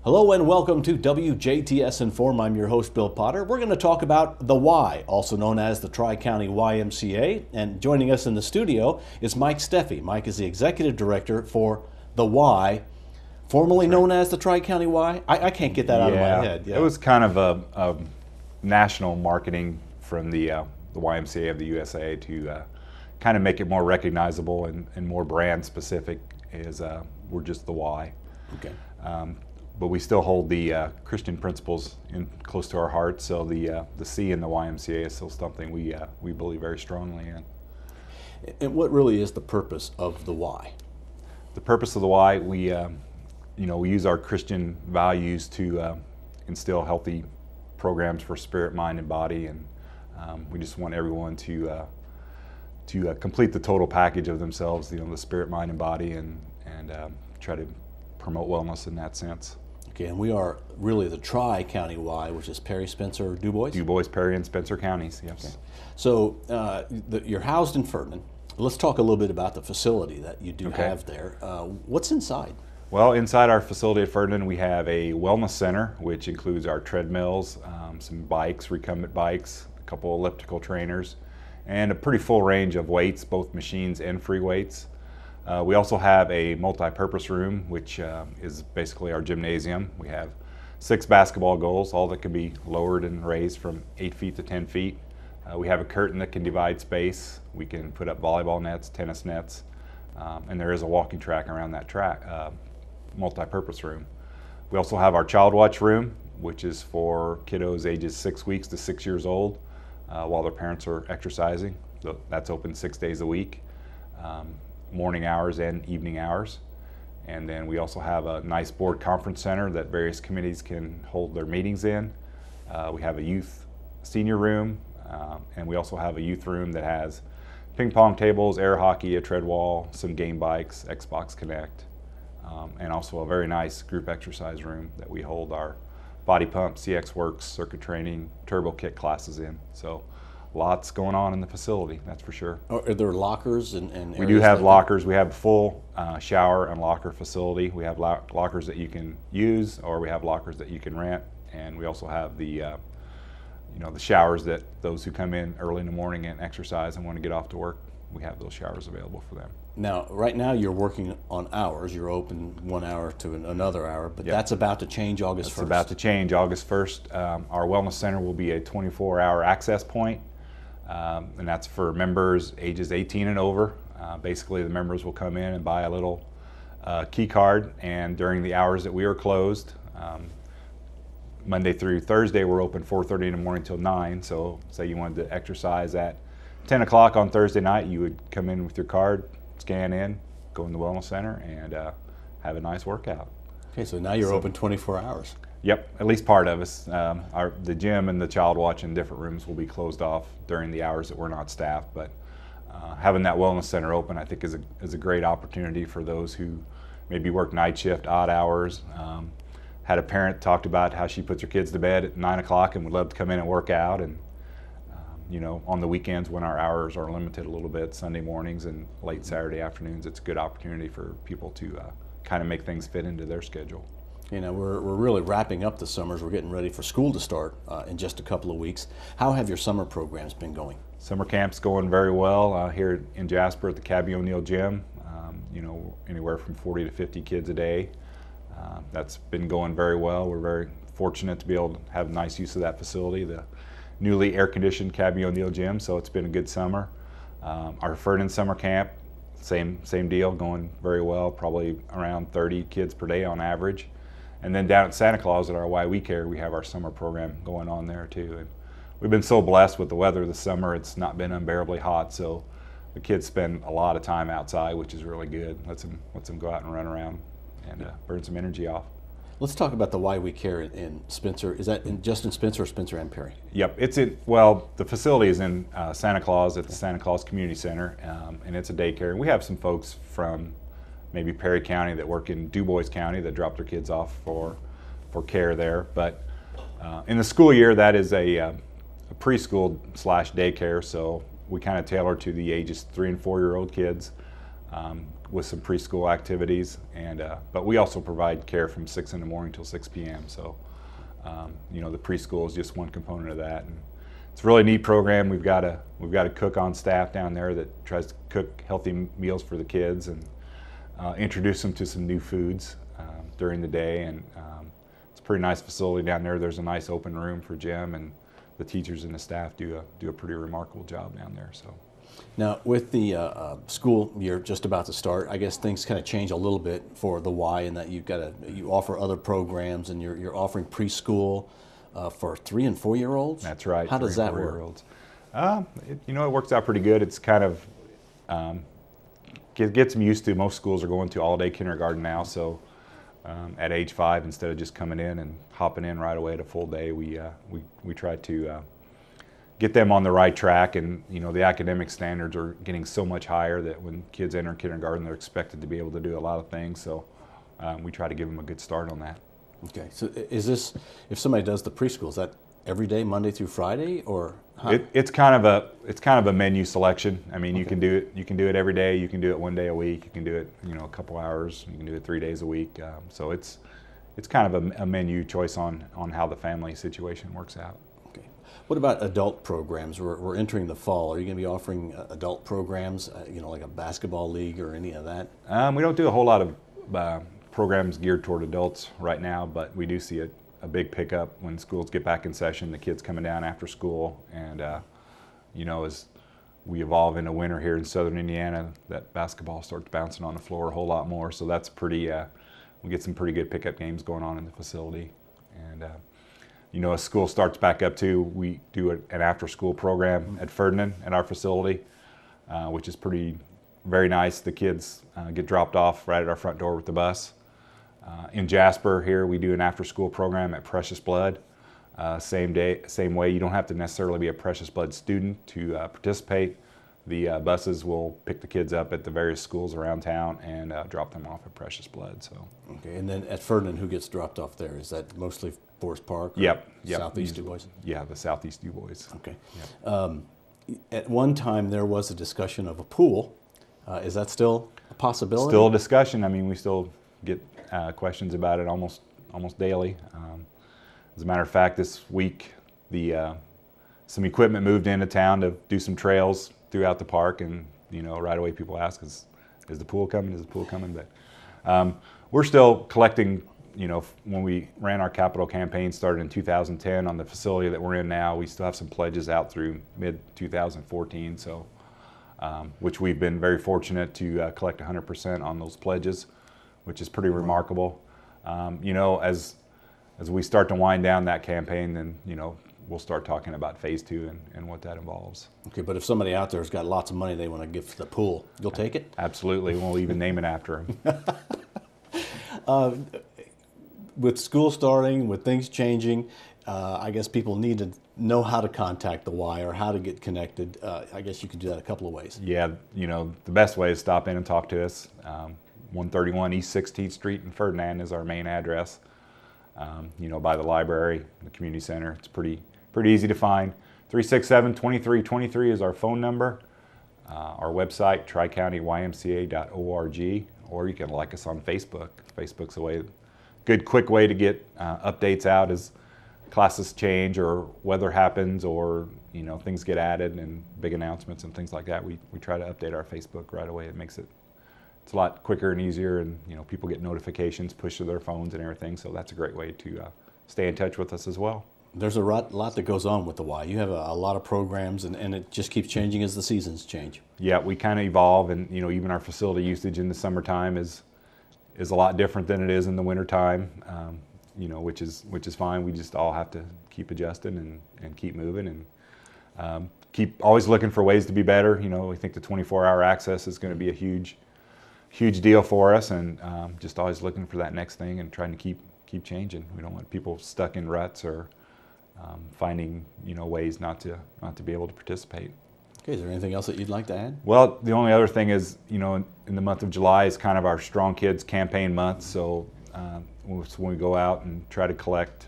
Hello and welcome to WJTS in.form. I'm your host, Bill Potter. We're going to talk about the Y, also known as the Tri-County YMCA. And joining us in the studio is Mike Steffe. Mike is the executive director for the Y, formerly known as the Tri-County Y. I can't get that out of my head. It was kind of a national marketing from the YMCA of the USA to kind of make it more recognizable and more brand specific. We're just the Y. Okay. But we still hold the Christian principles close to our hearts. So the C in the YMCA is still something we believe very strongly in. And what really is the purpose of the Y? The purpose of the Y, we use our Christian values to instill healthy programs for spirit, mind, and body, and we just want everyone to complete the total package of themselves, the spirit, mind, and body, and try to promote wellness in that sense. Okay, and we are really the Tri-County Y, which is Perry, Spencer, Du Bois? Du Bois, Perry, and Spencer counties, yes. Okay. So you're housed in Ferdinand. Let's talk a little bit about the facility that you do have there. What's inside? Well, inside our facility at Ferdinand, we have a wellness center, which includes our treadmills, some bikes, recumbent bikes, a couple elliptical trainers, and a pretty full range of weights, both machines and free weights. We also have a multi-purpose room, which is basically our gymnasium. We have 6 basketball goals, all that can be lowered and raised from 8 feet to 10 feet. We have a curtain that can divide space. We can put up volleyball nets, tennis nets, and there is a walking track around that multi-purpose room. We also have our child watch room, which is for kiddos ages 6 weeks to 6 years old while their parents are exercising. So that's open 6 days a week. Morning hours and evening hours. And then we also have a nice board conference center that various committees can hold their meetings in. We have a youth senior room, and we also have a youth room that has ping pong tables, air hockey, a tread wall, some game bikes, Xbox Connect, and also a very nice group exercise room that we hold our body pump, CX Works, circuit training, turbo kick classes in. So lots going on in the facility, that's for sure. Are there lockers and we do have lockers. We have a full shower and locker facility. We have lockers that you can use, or we have lockers that you can rent, and we also have the showers that those who come in early in the morning and exercise and want to get off to work, we have those showers available for them. Now, right now you're working on hours. You're open 1 hour to another hour, but that's about to change August 1st. It's about to change August 1st. Our wellness center will be a 24-hour access point. And that's for members ages 18 and over. Basically, the members will come in and buy a little key card, and during the hours that we are closed, Monday through Thursday, we're open 4:30 in the morning till 9. So say you wanted to exercise at 10 o'clock on Thursday night, you would come in with your card, scan in, go in the wellness center, and have a nice workout. Okay, so now you're open 24 hours. Yep, at least part of us. The gym and the child watch in different rooms will be closed off during the hours that we're not staffed, but having that wellness center open, I think, is a great opportunity for those who maybe work night shift, odd hours. Had a parent talked about how she puts her kids to bed at 9 o'clock and would love to come in and work out, and on the weekends when our hours are limited a little bit, Sunday mornings and late Saturday afternoons, it's a good opportunity for people to kind of make things fit into their schedule. We're really wrapping up the summers. We're getting ready for school to start in just a couple of weeks. How have your summer programs been going? Summer camp's going very well here in Jasper at the Cabby O'Neill Gym. Anywhere from 40 to 50 kids a day. That's been going very well. We're very fortunate to be able to have nice use of that facility, the newly air-conditioned Cabby O'Neill Gym, so it's been a good summer. Our Ferdinand summer camp, same deal, going very well, probably around 30 kids per day on average. And then down at Santa Claus at our Y We Care, we have our summer program going on there too. And we've been so blessed with the weather this summer. It's not been unbearably hot, so the kids spend a lot of time outside, which is really good. Lets them go out and run around and burn some energy off. Let's talk about the Y We Care in Spencer. Is that just in Spencer or Spencer and Perry? Yep, the facility is in Santa Claus at the Santa Claus Community Center, and it's a daycare. And we have some folks from maybe Perry County that work in Du Bois County that drop their kids off for care there. But in the school year, that is a preschool / daycare, so we kind of tailor to the ages 3 and 4 year old kids. with some preschool activities, and but we also provide care from 6 in the morning till 6 p.m. So the preschool is just one component of that, and it's a really neat program. We've got a cook on staff down there that tries to cook healthy meals for the kids and introduce them to some new foods during the day, and it's a pretty nice facility down there. There's a nice open room for Jim, and the teachers and the staff do a pretty remarkable job down there. So. Now, with the school year just about to start, I guess things kind of change a little bit for the Y in that you offer other programs, and you're offering preschool for 3 and 4 year olds. That's right. How does that work? It works out pretty good. It's kind of gets them used to. Most schools are going to all-day kindergarten now, so at age 5, instead of just coming in and hopping in right away at a full day, we try to get them on the right track. And the academic standards are getting so much higher that when kids enter kindergarten, they're expected to be able to do a lot of things. So we try to give them a good start on that. Okay, so is this, if somebody does the preschool, is that every day, Monday through Friday, or how? It's kind of a menu selection. I mean, okay. You can do it every day. You can do it one day a week. You can do it a couple hours. You can do it 3 days a week. So it's kind of a menu choice on how the family situation works out. Okay. What about adult programs? We're entering the fall. Are you going to be offering adult programs, like a basketball league or any of that? We don't do a whole lot of programs geared toward adults right now, but we do see a big pickup when schools get back in session, the kids coming down after school, and as we evolve into winter here in southern Indiana, that basketball starts bouncing on the floor a whole lot more, so that's pretty, we get some pretty good pickup games going on in the facility. And as school starts back up too, we do an after-school program at Ferdinand at our facility, which is very nice. The kids get dropped off right at our front door with the bus. In Jasper here, we do an after-school program at Precious Blood. Same way. You don't have to necessarily be a Precious Blood student to participate. The buses will pick the kids up at the various schools around town and drop them off at Precious Blood. So. Okay, and then at Ferdinand, who gets dropped off there? Is that mostly Forest Park? Yep. Southeast Du Bois? Yeah, the Southeast Du Bois. Okay. Yep. At one time, there was a discussion of a pool. Is that still a possibility? Still a discussion. I mean, we still get questions about it almost daily. As a matter of fact, this week some equipment moved into town to do some trails throughout the park, and right away people ask, is the pool coming? Is the pool coming? But we're still collecting. When we ran our capital campaign, started in 2010 on the facility that we're in now, we still have some pledges out through mid-2014. So, which we've been very fortunate to collect 100% on those pledges, which is pretty remarkable. As we start to wind down that campaign, then we'll start talking about phase 2 and what that involves. Okay, but if somebody out there has got lots of money they want to give to the pool, you'll take it? Absolutely. We'll even name it after them. With school starting, with things changing, I guess people need to know how to contact the Y or how to get connected. I guess you could do that a couple of ways. Yeah, the best way is stop in and talk to us. 131 East 16th Street in Ferdinand is our main address. By the library, the community center. It's pretty easy to find. 367-2323 is our phone number. Our website, Tri-County YMCA.org, or you can like us on Facebook. Facebook's a good, quick way to get updates out as classes change or weather happens or things get added and big announcements and things like that. We try to update our Facebook right away. It makes it's a lot quicker and easier, and people get notifications pushed to their phones and everything. So that's a great way to stay in touch with us as well. There's a lot that goes on with the Y. You have a lot of programs, and it just keeps changing as the seasons change. Yeah, we kind of evolve, and even our facility usage in the summertime is a lot different than it is in the wintertime. Which is fine. We just all have to keep adjusting and keep moving and keep always looking for ways to be better. We think the 24-hour access is going to be a huge deal for us, and just always looking for that next thing and trying to keep changing. We don't want people stuck in ruts or finding ways not to be able to participate. Okay, is there anything else that you'd like to add? Well, the only other thing is in the month of July is kind of our Strong Kids campaign month, so when we go out and try to collect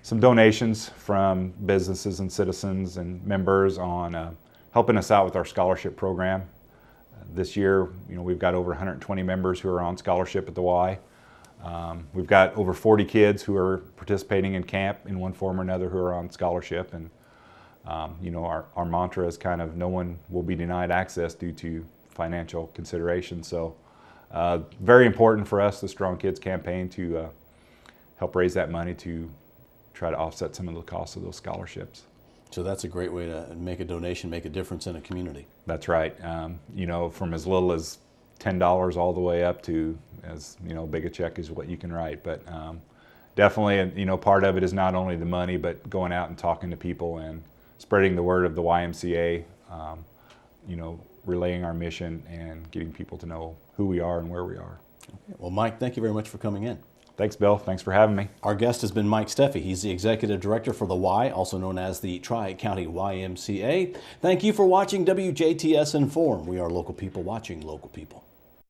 some donations from businesses and citizens and members on helping us out with our scholarship program. This year, we've got over 120 members who are on scholarship at the Y. We've got over 40 kids who are participating in camp in one form or another who are on scholarship, and our mantra is kind of no one will be denied access due to financial considerations. So very important for us, the Strong Kids campaign, to help raise that money to try to offset some of the costs of those scholarships. So that's a great way to make a donation, make a difference in a community. That's right. From as little as $10 all the way up to as big a check as what you can write. But definitely, part of it is not only the money, but going out and talking to people and spreading the word of the YMCA. Relaying our mission and getting people to know who we are and where we are. Okay. Well, Mike, thank you very much for coming in. Thanks, Bill. Thanks for having me. Our guest has been Mike Steffe. He's the Executive Director for the Y, also known as the Tri-County YMCA. Thank you for watching WJTS Inform. We are local people watching local people.